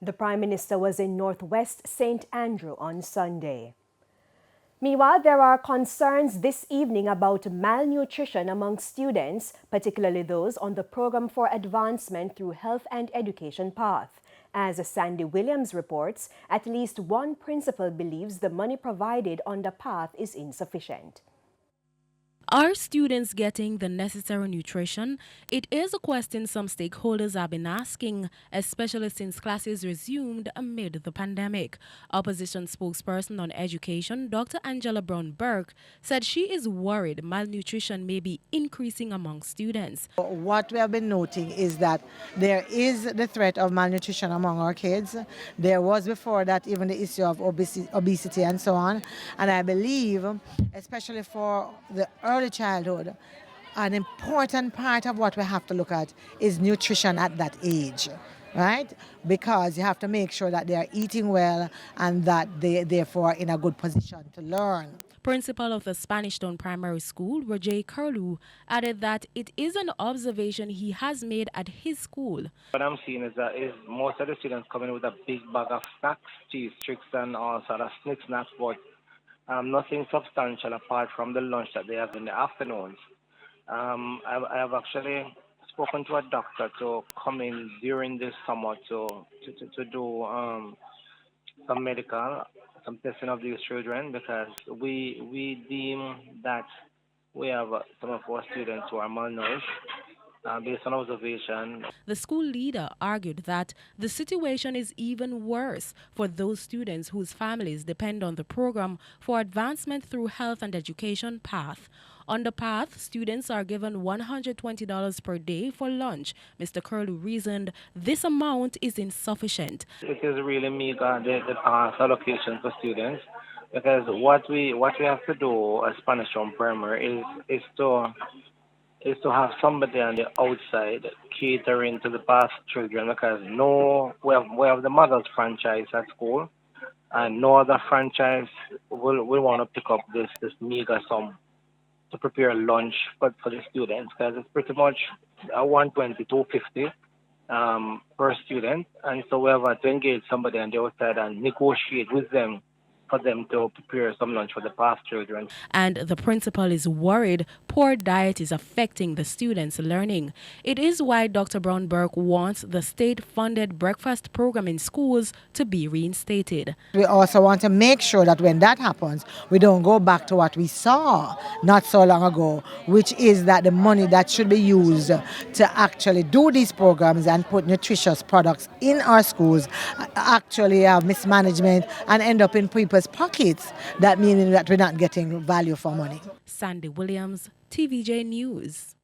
The Prime Minister was in Northwest St. Andrew on Sunday. Meanwhile, there are concerns this evening about malnutrition among students, particularly those on the Program for Advancement through Health and Education path. As Sandy Williams reports, at least one principal believes the money provided on the path is insufficient. Are students getting the necessary nutrition? It is a question some stakeholders have been asking, especially since classes resumed amid the pandemic. Opposition spokesperson on education, Dr. Angela Brown-Burke, said she is worried malnutrition may be increasing among students. What we have been noting is that there is the threat of malnutrition among our kids. There was before that even the issue of obesity and so on. And I believe, especially for the early childhood, an important part of what we have to look at is nutrition at that age, right? Because you have to make sure that they are eating well and that they therefore in a good position to learn. Principal of the Spanish Town Primary School, Roger Curlew, added that it is an observation he has made at his school. What I'm seeing is that most of the students coming with a big bag of snacks, cheese tricks and all sort of snacks, but nothing substantial apart from the lunch that they have in the afternoons. I have actually spoken to a doctor to come in during this summer to do some testing of these children, because we deem that we have some of our students who are malnourished. Based on observation. The school leader argued that the situation is even worse for those students whose families depend on the program for advancement through health and education path. On the path, students are given $120 per day for lunch. Mr. Curlew reasoned this amount is insufficient. It is really meager, the path allocation for students, because what we have to do as Spanish Town Primary is to have somebody on the outside catering to the past children, because we have the mothers franchise at school, and no other franchise will want to pick up this meager sum to prepare lunch for the students, because it's pretty much $120, $250 per student, and so we have to engage somebody on the outside and negotiate with them for them to prepare some lunch for the past children. And the principal is worried poor diet is affecting the students' learning. It is why Dr. Brown-Burke wants the state-funded breakfast program in schools to be reinstated. We also want to make sure that when that happens, we don't go back to what we saw not so long ago, which is that the money that should be used to actually do these programs and put nutritious products in our schools actually have mismanagement and end up in people's pockets, that meaning that we're not getting value for money. Sandy Williams, TVJ News.